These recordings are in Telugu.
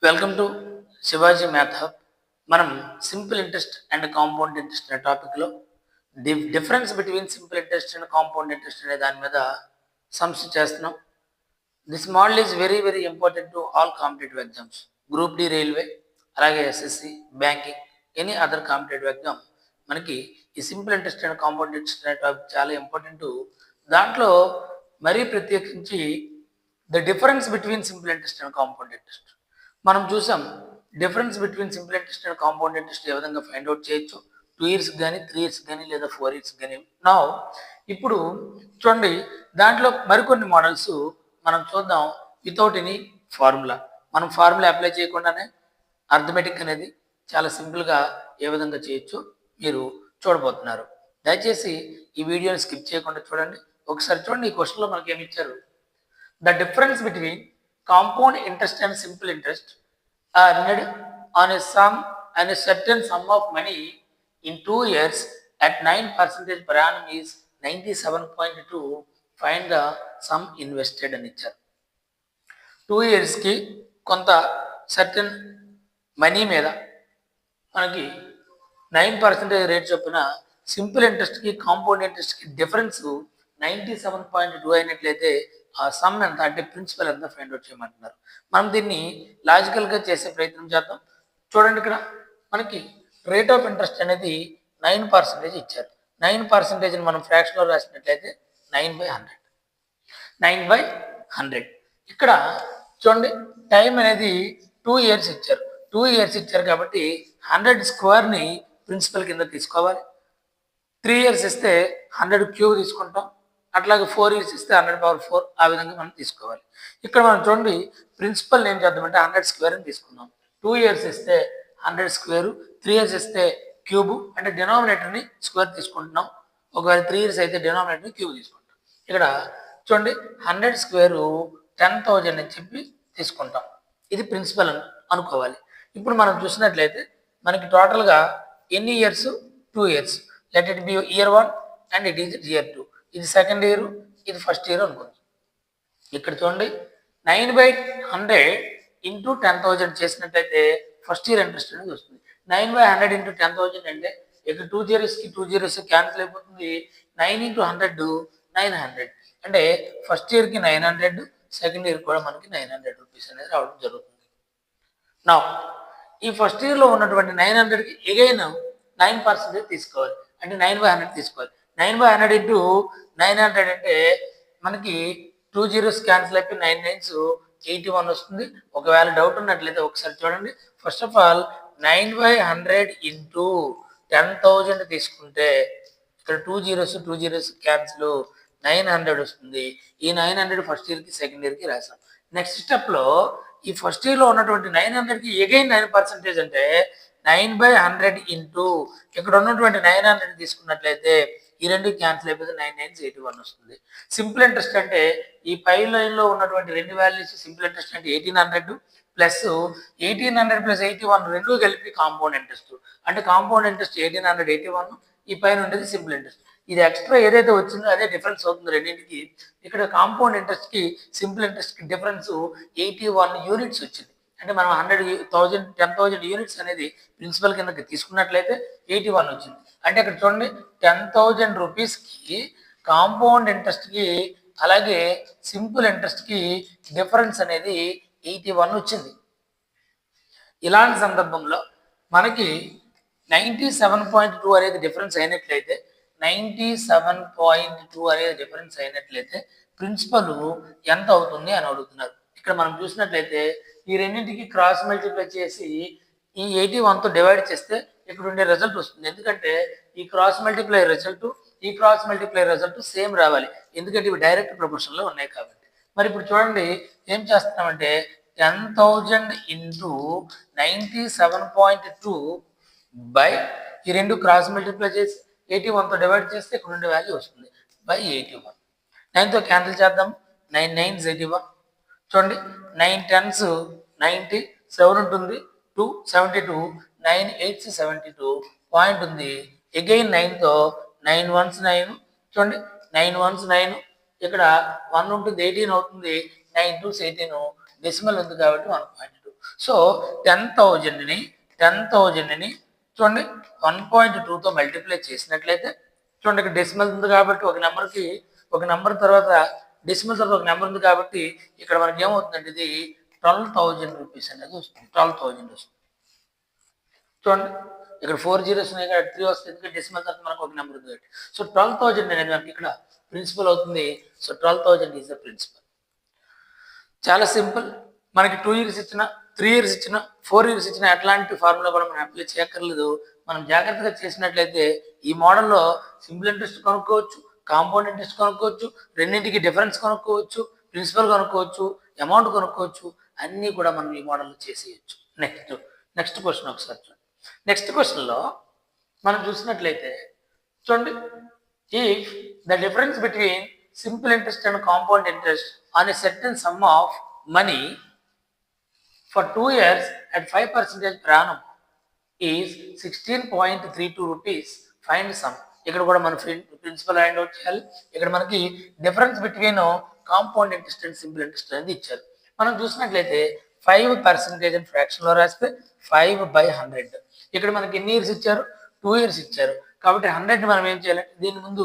Welcome to Shivaji math hub. మనం simple interest and compound interest అనే టాపిక్లో difference between simple interest and compound interest అనే దాని మీద సమ్స్ చేస్తున్నాం. This model is very very important to all competitive exams. Group D railway, అలాగే SSC, banking, any other competitive exam మనకి ఈ simple interest and compound interest అనే టాపిక్ చాలా ఇంపార్టెంట్. దాంట్లో మరీ ప్రత్యేకించి the difference between simple interest and compound interest మనం చూసాం. Difference between simple interest and compound interest ఏ విధంగా ఫైండ్ అవుట్ చేయొచ్చు, 2 years కానీ 3 years కానీ లేదా 4 years కానీ. నా ఇప్పుడు చూడండి, దాంట్లో మరికొన్ని మోడల్స్ మనం చూద్దాం వితౌట్ ఎనీ ఫార్ములా. మనం ఫార్ములా అప్లై చేయకుండానే అర్థమెటిక్ అనేది చాలా సింపుల్గా ఏ విధంగా చేయొచ్చు మీరు చూడబోతున్నారు. దయచేసి ఈ వీడియోని స్కిప్ చేయకుండా చూడండి. ఒకసారి చూడండి, ఈ క్వశ్చన్లో మనకి ఏమి ఇచ్చారు. The difference between compound interest and simple interest are earned on a certain sum of money in 2 years at 9% per annum is 97.2. Find the sum invested అని ఇచ్చారు. 2 years కి కొంత సర్టెన్ మనీ మీద మనకి 9% రేట్ చొప్పున సింపుల్ ఇంట్రెస్ట్కి కాంపౌండ్ ఇంట్రెస్ట్కి డిఫరెన్స్ 97.2 అయినట్లయితే ఆ సమ్ ఎంత అంటే ప్రిన్సిపల్ ఎంత ఫైండ్ అవుట్ చేయమంటున్నారు. మనం దీన్ని లాజికల్గా చేసే ప్రయత్నం చేద్దాం. చూడండి, ఇక్కడ మనకి రేట్ ఆఫ్ ఇంట్రెస్ట్ అనేది 9% ఇచ్చారు. 9% మనం ఫ్రాక్షన్లో రాసినట్లయితే 9/100. 9/100. ఇక్కడ చూడండి, టైం అనేది 2 years ఇచ్చారు. 2 years ఇచ్చారు కాబట్టి 100 స్క్వేర్ని ప్రిన్సిపల్ కింద తీసుకోవాలి. 3 years ఇస్తే 100 క్యూబ్ తీసుకుంటాం. అట్లాగే 4 years ఇస్తే 100/4 ఆ విధంగా మనం తీసుకోవాలి. ఇక్కడ మనం చూడండి, ప్రిన్సిపల్ ఏం చేద్దామంటే 100 స్క్వేర్ అని తీసుకుందాం. 2 years ఇస్తే 100 స్క్వేరు, 3 years ఇస్తే క్యూబు, అంటే డినామినేటర్ని స్క్వేర్ తీసుకుంటున్నాం. ఒకవేళ 3 years అయితే డినామినేటర్ని క్యూబ్ తీసుకుంటాం. ఇక్కడ చూడండి, 100 స్క్వేరు 10,000 అని చెప్పి తీసుకుంటాం. ఇది ప్రిన్సిపల్ అనుకోవాలి. ఇప్పుడు మనం చూసినట్లయితే మనకి టోటల్గా ఎన్ని years? 2 years. Let it be here 1 and it is year 2. ఇది సెకండ్ ఇయర్, ఇది ఫస్ట్ ఇయర్ అనుకుంది. ఇక్కడ చూడండి, 9/100 ఇంటూ 10,000 చేసినట్లయితే ఫస్ట్ ఇయర్ ఇంట్రెస్ట్ అనేది వస్తుంది. 9/100 ఇంటూ 10,000 అంటే ఇక్కడ 2 zeros కి 2 zeros క్యాన్సిల్ అయిపోతుంది. 9 ఇంటూ 100 900. అంటే ఫస్ట్ ఇయర్కి 900, సెకండ్ ఇయర్ కూడా మనకి 900 రూపీస్ అనేది రావడం జరుగుతుంది. నా ఈ ఫస్ట్ ఇయర్లో ఉన్నటువంటి 900కి ఎగైన్ 9% తీసుకోవాలి, అంటే 9/100 తీసుకోవాలి. 9/100 ఇంటూ 900 అంటే మనకి 2 zeros క్యాన్సిల్ అయిపోయి 9 9s 81 వస్తుంది. ఒకవేళ డౌట్ ఉన్నట్లయితే ఒకసారి చూడండి. ఫస్ట్ ఆఫ్ ఆల్ 9/100 ఇంటూ 10,000 తీసుకుంటే ఇక్కడ 2 zeros క్యాన్సిల్ 900 వస్తుంది. ఈ 900 ఫస్ట్ ఇయర్కి సెకండ్ ఇయర్కి రాసాం. నెక్స్ట్ స్టెప్లో ఈ ఫస్ట్ ఇయర్లో ఉన్నటువంటి 900కి ఎగైన్ 9% అంటే 9/100 ఇంటూ ఇక్కడ ఉన్నటువంటి 900 తీసుకున్నట్లయితే ఈ రెండు క్యాన్సిల్ అయిపోతే 9 9s 81 వస్తుంది. సింపుల్ ఇంట్రెస్ట్ అంటే ఈ పై లైన్లో ఉన్నటువంటి రెండు వాల్యూస్ సింపుల్ ఇంట్రెస్ట్ అంటే 1800 ప్లస్ 1800 ప్లస్ 81 రెండు కలిపి కాంపౌండ్ ఇంట్రెస్ట్. అంటే కాంపౌండ్ ఇంట్రెస్ట్ 1800 81, ఈ పైన ఉండేది సింపుల్ ఇంట్రెస్ట్. ఇది ఎక్స్ట్రా ఏదైతే వచ్చిందో అదే డిఫరెన్స్ అవుతుంది రెండింటికి. ఇక్కడ కాంపౌండ్ ఇంట్రెస్ట్కి సింపుల్ ఇంట్రెస్ట్కి డిఫరెన్స్ 81 యూనిట్స్ వచ్చింది. అంటే మనం 10,000 యూనిట్స్ అనేది ప్రిన్సిపల్ కిందకి తీసుకున్నట్లయితే 81 వచ్చింది. అంటే ఇక్కడ చూడండి, 10,000 రూపీస్కి కాంపౌండ్ ఇంట్రెస్ట్కి అలాగే సింపుల్ ఇంట్రెస్ట్కి డిఫరెన్స్ అనేది 81 వచ్చింది. ఇలాంటి సందర్భంలో మనకి 97.2 అనేది డిఫరెన్స్ అయినట్లయితే 97.2 అనేది డిఫరెన్స్ అయినట్లయితే ప్రిన్సిపల్ ఎంత అవుతుంది అని అడుగుతున్నారు. ఇక్కడ మనం చూసినట్లయితే ఈ రెండింటికి క్రాస్ మల్టిప్లై చేసి ఈ 81తో డివైడ్ చేస్తే ఇక్కడ ఉండే రిజల్ట్ వస్తుంది. ఎందుకంటే ఈ క్రాస్ మల్టిప్లై రిజల్ట్ సేమ్ రావాలి, ఎందుకంటే ఇవి డైరెక్ట్ ప్రపోర్షన్లో ఉన్నాయి కాబట్టి. మరి ఇప్పుడు చూడండి, ఏం చేస్తున్నామంటే 10,000 ఇంటూ 97.2 బై ఈ రెండు క్రాస్ మల్టిప్లై చేసి 81తో డివైడ్ చేస్తే ఇక్కడ ఉండే వాల్యూ వస్తుంది బై 81. 9తో క్యాన్సిల్ చేద్దాం. 9 9s 81. చూడండి, 9 10s 90, 7 ఉంటుంది 2 72, 9 8s 72 పాయింట్ ఉంది. అగైన్ 9తో 9 1s 9, చూడండి 9 1s 9, ఇక్కడ 1 ఉంటుంది 18 అవుతుంది. 9 2s 18, డెసిమల్ ఉంది కాబట్టి 1.2. సో 10,000ని చూడండి 1.2తో మల్టిప్లై చేసినట్లయితే చూడండి ఇక్కడ డెసిమల్ ఉంది కాబట్టి ఒక నెంబర్ తర్వాత డెసిమల్ తర్వాత ఒక నెంబర్ ఉంది కాబట్టి ఇక్కడ మనకి ఏమవుతుందంటే ఇది 12,000 రూపీస్ అనేది వస్తుంది. 12,000 వస్తుంది. చూడండి ఇక్కడ 4 జీరోస్ ఉన్నాయి ఇక్కడ 3 వస్తుంది. ఎందుకంటే డెసిమల్ తర్వాత మనకు ఒక నెంబర్ ఉంది కాబట్టి. సో 12,000 అనేది మనకి ఇక్కడ ప్రిన్సిపల్ అవుతుంది. So 12,000 is the principal. చాలా సింపుల్. మనకి 2 ఇయర్స్ ఇచ్చిన 3 ఇయర్స్ ఇచ్చిన 4 ఇయర్స్ ఇచ్చిన ఎట్లాంటి ఫార్ములా కూడా మనం అప్లై చేయక్కర్లేదు. మనం జాగ్రత్తగా చేసినట్లయితే ఈ మోడల్లో సింపుల్ ఇంట్రెస్ట్ కనుక్కోవచ్చు, కాంపౌండ్ ఇంట్రెస్ట్ కనుక్కోవచ్చు, రెండింటికి డిఫరెన్స్ కనుక్కోవచ్చు, ప్రిన్సిపల్ కనుక్కోవచ్చు, అమౌంట్ కనుక్కోవచ్చు, అన్నీ కూడా మనం ఈ మోడల్లో చేసేయచ్చు. నెక్స్ట్ క్వశ్చన్ ఒకసారి చూడండి. నెక్స్ట్ క్వశ్చన్లో మనం చూసినట్లయితే చూడండి, if the difference between simple interest and compound interest on a certain sum of money for 2 years at 5% per annum is 16.32 rupees. Find sum. ఇక్కడ కూడా మన ప్రిన్సిపల్ ఫైండ్ అవుట్ చేయాలి. ఇక్కడ మనకి difference between compound interest and simple interest అనేది ఇచ్చారు. మనం చూసినట్లయితే 5% అని ఫ్రాక్షన్లో రాస్తే 5/100. ఇక్కడ మనకి ఎన్ని ఇయర్స్ ఇచ్చారు? 2 ఇయర్స్ ఇచ్చారు. కాబట్టి 100ని మనం ఏం చేయాలంటే దీని ముందు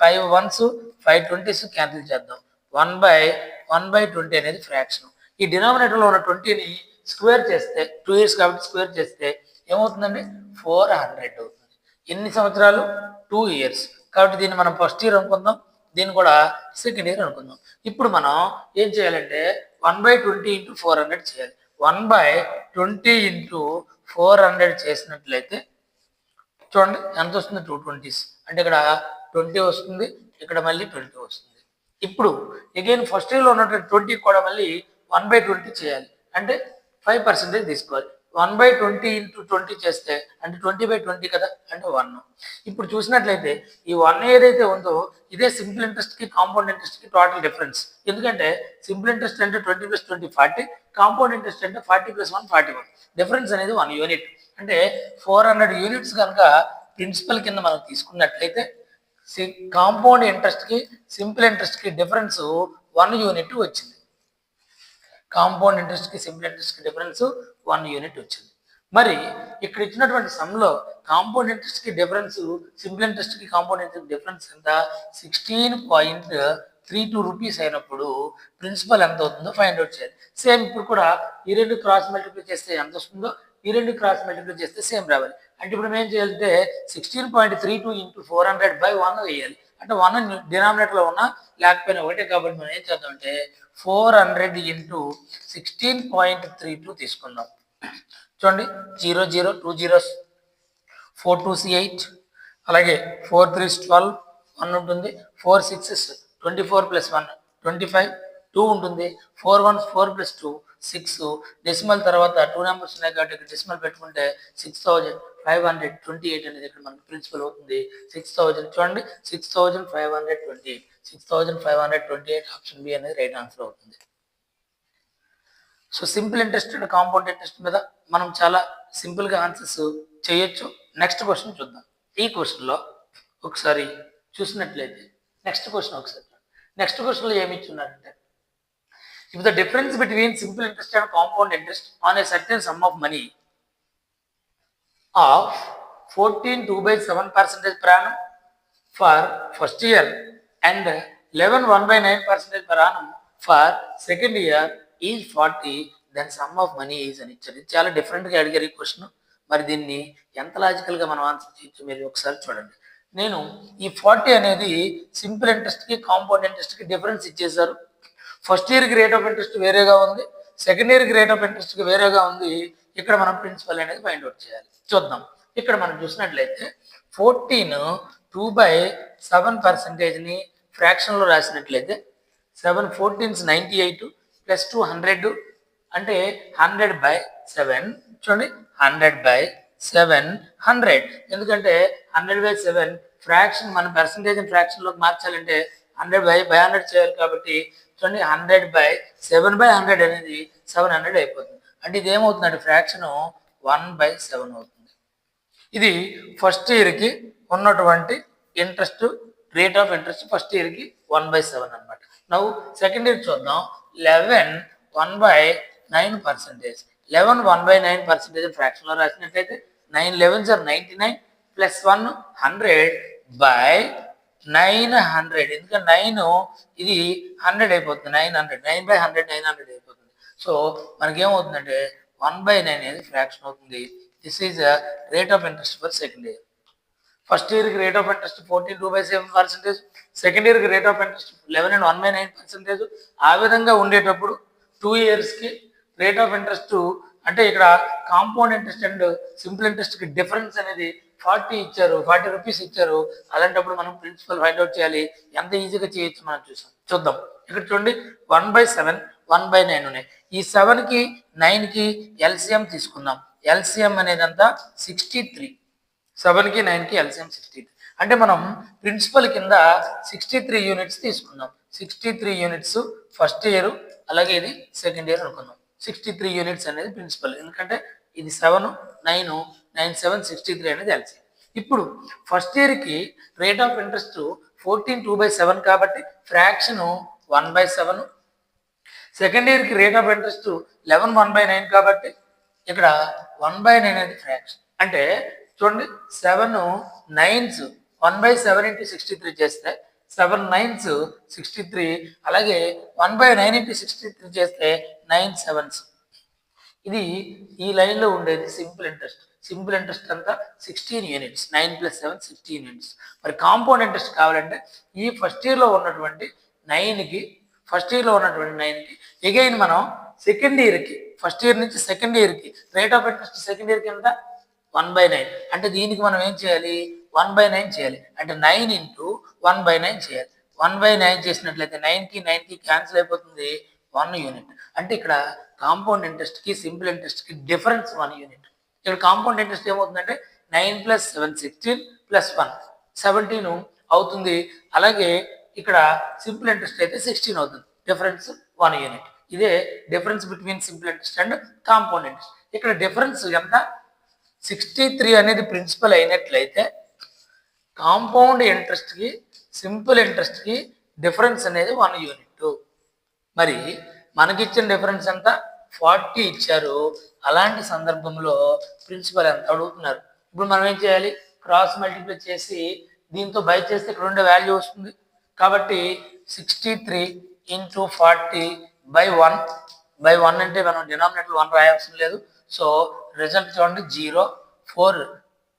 5 1s 5 20s క్యాన్సిల్ చేద్దాం. 1/20 అనేది ఫ్రాక్షన్. ఈ డినామినేటర్లో ఉన్న 20ని స్క్వేర్ చేస్తే 2 ఇయర్స్ కాబట్టి స్క్వేర్ చేస్తే ఏమవుతుందండి? 400 అవుతుంది. ఎన్ని సంవత్సరాలు? 2 ఇయర్స్. కాబట్టి దీన్ని మనం ఫస్ట్ ఇయర్ అనుకుందాం, దీన్ని కూడా సెకండ్ ఇయర్ అనుకుందాం. ఇప్పుడు మనం ఏం చేయాలంటే 1/20 × 400 చేయాలి. 1/20 × 400 చేసినట్లయితే చూడండి ఎంత వస్తుంది? 220s. అంటే ఇక్కడ 20 వస్తుంది, ఇక్కడ మళ్ళీ 20 వస్తుంది. ఇప్పుడు అగైన్ ఫస్ట్ ఇయర్లో ఉన్నటువంటి 20 కూడా మళ్ళీ 1/20 చేయాలి. అంటే 5% తీసుకోవాలి. 1/20 × 20 చేస్తే అంటే 20/20 కదా, అంటే 1. ఇప్పుడు చూసినట్లయితే ఈ 1 ఏదైతే ఉందో ఇదే సింపుల్ ఇంట్రెస్ట్కి కాంపౌండ్ ఇంట్రెస్ట్కి టోటల్ డిఫరెన్స్. ఎందుకంటే సింపుల్ ఇంట్రెస్ట్ అంటే 20 + 20 40, కాంపౌండ్ ఇంట్రెస్ట్ అంటే 40 + 1 41. డిఫరెన్స్ అనేది 1 యూనిట్. అంటే 400 యూనిట్స్ కనుక ప్రిన్సిపల్ కింద మనం తీసుకున్నట్లయితే కాంపౌండ్ ఇంట్రెస్ట్కి సింపుల్ ఇంట్రెస్ట్కి డిఫరెన్స్ 1 యూనిట్ వచ్చింది. కాంపౌండ్ ఇంట్రెస్ట్కి సింపుల్ ఇంట్రెస్ట్కి డిఫరెన్స్ 1 యూనిట్ వచ్చింది. మరి ఇక్కడ ఇచ్చినటువంటి సమ్లో కాంపౌండ్ ఇంట్రెస్ట్కి డిఫరెన్స్ సింపుల్ ఇంట్రెస్ట్కి కాంపౌండ్ ఇంట్రెస్ట్ డిఫరెన్స్ ఎంత? 16.32 రూపీస్ అయినప్పుడు ప్రిన్సిపల్ ఎంత అవుతుందో ఫైండ్ అవుట్ చేయాలి. సేమ్ ఇప్పుడు కూడా ఈ రెండు క్రాస్ మల్టిప్లై చేస్తే ఎంత వస్తుందో ఈ రెండు క్రాస్ మల్టిప్లై చేస్తే సేమ్ రావాలి. అంటే ఇప్పుడు మేము ఏం చేయాలంటే 16.32 × 400/1 వేయాలి. అంటే 1 డినామినేటర్లో ఉన్నా లేకపోయినా ఒకటే కాబట్టి మనం ఏం చేద్దామంటే 400 × 16.32 తీసుకుందాం. చూడండి 0 0 2 zeros 4 2s 8, అలాగే 4 3s 12 1 ఉంటుంది, 4 6s 24 + 1 25 2 ఉంటుంది, 4 1s 4 + 2 6. డెసిమల్ తర్వాత 2 నెంబర్స్ ఉన్నాయి కాబట్టి ఇక్కడ డెసిమల్ పెట్టుకుంటే 6,528 అనేది ఇక్కడ మనకి ప్రిన్సిపల్ అవుతుంది. 6,000 చూడండి 6,528 6,528 ఆప్షన్ బి అనేది రైట్ ఆన్సర్ అవుతుంది. So simple interest and compound interest మీద మనం చాలా సింపుల్గా ఆన్సర్స్ చేయొచ్చు. నెక్స్ట్ క్వశ్చన్ చూద్దాం. ఈ క్వశ్చన్లో ఒకసారి చూసినట్లయితే నెక్స్ట్ క్వశ్చన్లో ఏమి ఇచ్చున్నారంటే, if the difference between simple interest and compound interest on a certain sum of money of 14 2/7% per annum for first year and 11 1/9% per annum for second year is 40, then sum of money is అని ఇచ్చారు. ఇది చాలా డిఫరెంట్గా అడిగారు ఈ క్వశ్చన్. మరి దీన్ని ఎంత లాజికల్గా మనం ఆన్సర్ చేయొచ్చు మీరు ఒకసారి చూడండి. నేను ఈ 40 అనేది సింపుల్ ఇంట్రెస్ట్కి కాంపౌండ్ ఇంట్రెస్ట్కి డిఫరెన్స్ ఇచ్చేసారు. ఫస్ట్ ఇయర్కి రేట్ ఆఫ్ ఇంట్రెస్ట్ వేరేగా ఉంది, సెకండ్ ఇయర్కి రేట్ ఆఫ్ ఇంట్రెస్ట్కి వేరేగా ఉంది. ఇక్కడ మనం ప్రిన్సిపల్ అనేది ఫైండ్ అవుట్ చేయాలి. చూద్దాం. ఇక్కడ మనం చూసినట్లయితే 14 2/7%ని ఫ్రాక్షన్లో రాసినట్లయితే 7 14s 98 + 2 100 అంటే 100/7. చూడండి 100/7 100. ఎందుకంటే 100/7 ఫ్రాక్షన్ మన పర్సంటేజ్ ఫ్రాక్షన్లోకి మార్చాలంటే 100/100 చేయాలి కాబట్టి చూడండి 100/7/100 అనేది 700 అయిపోతుంది. అంటే ఇది ఏమవుతుందంటే ఫ్రాక్షన్ 1/7 అవుతుంది. ఇది ఫస్ట్ ఇయర్కి ఉన్నటువంటి interest rate of interest first ఇయర్కి 1/7 అనమాట. నవ్వు సెకండ్ ఇయర్ చూద్దాం. 11 1/9%. 11 1/9% ఫ్రాక్షన్లో రాసినట్లయితే 9 11s are 99 ప్లస్ 1 100 బై 900. ఎందుకంటే 9 ఇది 100 అయిపోతుంది, 900 9/100 900 అయిపోతుంది. సో మనకేమవుతుందంటే 1/9 అనేది ఫ్రాక్షన్ అవుతుంది. This is rate of interest for second year. First ఇయర్కి రేట్ ఆఫ్ ఇంట్రెస్ట్ 14 2/7%, సెకండ్ ఇయర్కి రేట్ ఆఫ్ ఇంట్రెస్ట్ 11 and 1/9%. ఆ విధంగా ఉండేటప్పుడు 2 ఇయర్స్కి రేట్ ఆఫ్ ఇంట్రెస్ట్ అంటే ఇక్కడ కాంపౌండ్ ఇంట్రెస్ట్ అండ్ సింపుల్ ఇంట్రెస్ట్కి డిఫరెన్స్ అనేది 40 ఇచ్చారు, 40 రూపీస్ ఇచ్చారు. అలాంటప్పుడు మనం ప్రిన్సిపల్ ఫైండ్ అవుట్ చేయాలి. ఎంత ఈజీగా చేయొచ్చు మనం చూద్దాం. ఇక్కడ చూడండి 1/7 1/9 ఉన్నాయి. ఈ 7కి 9కి ఎల్సిఎం తీసుకుందాం. ఎల్సిఎం అనేది అంతా 63. 7కి 9కి ఎల్సిఎం 63. అంటే మనం ప్రిన్సిపల్ కింద 63 యూనిట్స్ తీసుకుందాం. 63 యూనిట్స్ ఫస్ట్ ఇయర్, అలాగే ఇది సెకండ్ ఇయర్ అనుకుందాం. 63 యూనిట్స్ అనేది ప్రిన్సిపల్, ఎందుకంటే ఇది 7 9 9 7 63 అనేది ఎల్సిఎం. ఇప్పుడు ఫస్ట్ ఇయర్కి రేట్ ఆఫ్ ఇంట్రెస్ట్ 14 2/7 కాబట్టి ఫ్రాక్షన్ 1/7. సెకండ్ ఇయర్కి రేట్ ఆఫ్ ఇంట్రెస్ట్ 11 1/9 కాబట్టి ఇక్కడ 1/9 అనేది ఫ్రాక్షన్. అంటే చూడండి 7 9s 1/7 into 63 చేస్తే 7 9s 63, అలాగే 1/9 into 63 చేస్తే 9 7s. ఇది ఈ లైన్లో ఉండేది సింపుల్ ఇంట్రెస్ట్. సింపుల్ ఇంట్రెస్ట్ అంతా 16 యూనిట్స్, 9 + 7 16 యూనిట్స్. మరి కాంపౌండ్ ఇంట్రెస్ట్ కావాలంటే ఈ ఫస్ట్ ఇయర్లో ఉన్నటువంటి 9కి అగైన్ మనం సెకండ్ ఇయర్కి, ఫస్ట్ ఇయర్ నుంచి సెకండ్ ఇయర్కి రేట్ ఆఫ్ ఇంట్రెస్ట్ సెకండ్ ఇయర్కి ఎంత 1/9. అంటే దీనికి మనం ఏం చేయాలి 1/9 చేయాలి. అంటే 9 into 1/9 చేయాలి. 1/9 చేసినట్లయితే 9కి క్యాన్సిల్ అయిపోతుంది, 1 యూనిట్. అంటే ఇక్కడ కాంపౌండ్ ఇంట్రెస్ట్కి సింపుల్ ఇంట్రెస్ట్కి డిఫరెన్స్ 1 యూనిట్. ఇక్కడ కాంపౌండ్ ఇంట్రెస్ట్ ఏమవుతుందంటే 9 + 7 16 + 1 17 అవుతుంది. అలాగే ఇక్కడ సింపుల్ ఇంట్రెస్ట్ అయితే 16 అవుతుంది. Difference 1 unit. ఇదే difference between simple interest and compound interest. ఇక్కడ డిఫరెన్స్ ఎంత 63 అనేది ప్రిన్సిపల్ అయినట్లయితే కాంపౌండ్ ఇంట్రెస్ట్కి సింపుల్ ఇంట్రెస్ట్కి డిఫరెన్స్ అనేది 1 యూనిట్. మరి మనకిచ్చిన డిఫరెన్స్ ఎంత 40 ఇచ్చారు. అలాంటి సందర్భంలో ప్రిన్సిపల్ ఎంత అడుగుతున్నారు. ఇప్పుడు మనం ఏం చేయాలి, క్రాస్ మల్టిప్లై చేసి దీంతో బై చేస్తే ఇక్కడ ఉండే వాల్యూ వస్తుంది. కాబట్టి 63 × 40/1 అంటే మనం డినామినేటర్ 1 రాయాల్సిన లేదు. సో రిజల్ట్ చూడండి 0 4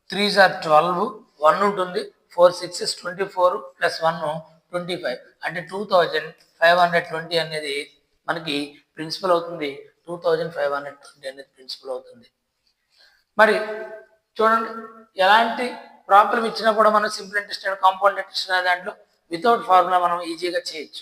3s are 12 1 ఉంటుంది, 4 6s 24 + 1 25. అంటే 2520 అనేది మనకి ప్రిన్సిపల్ అవుతుంది. 2520 అనేది ప్రిన్సిపల్ అవుతుంది. మరి చూడండి ఎలాంటి ప్రాబ్లం ఇచ్చినా కూడా మనం simple interest and compound interest అనే దాంట్లో వితౌట్ ఫార్ములా మనం ఈజీగా చేయొచ్చు.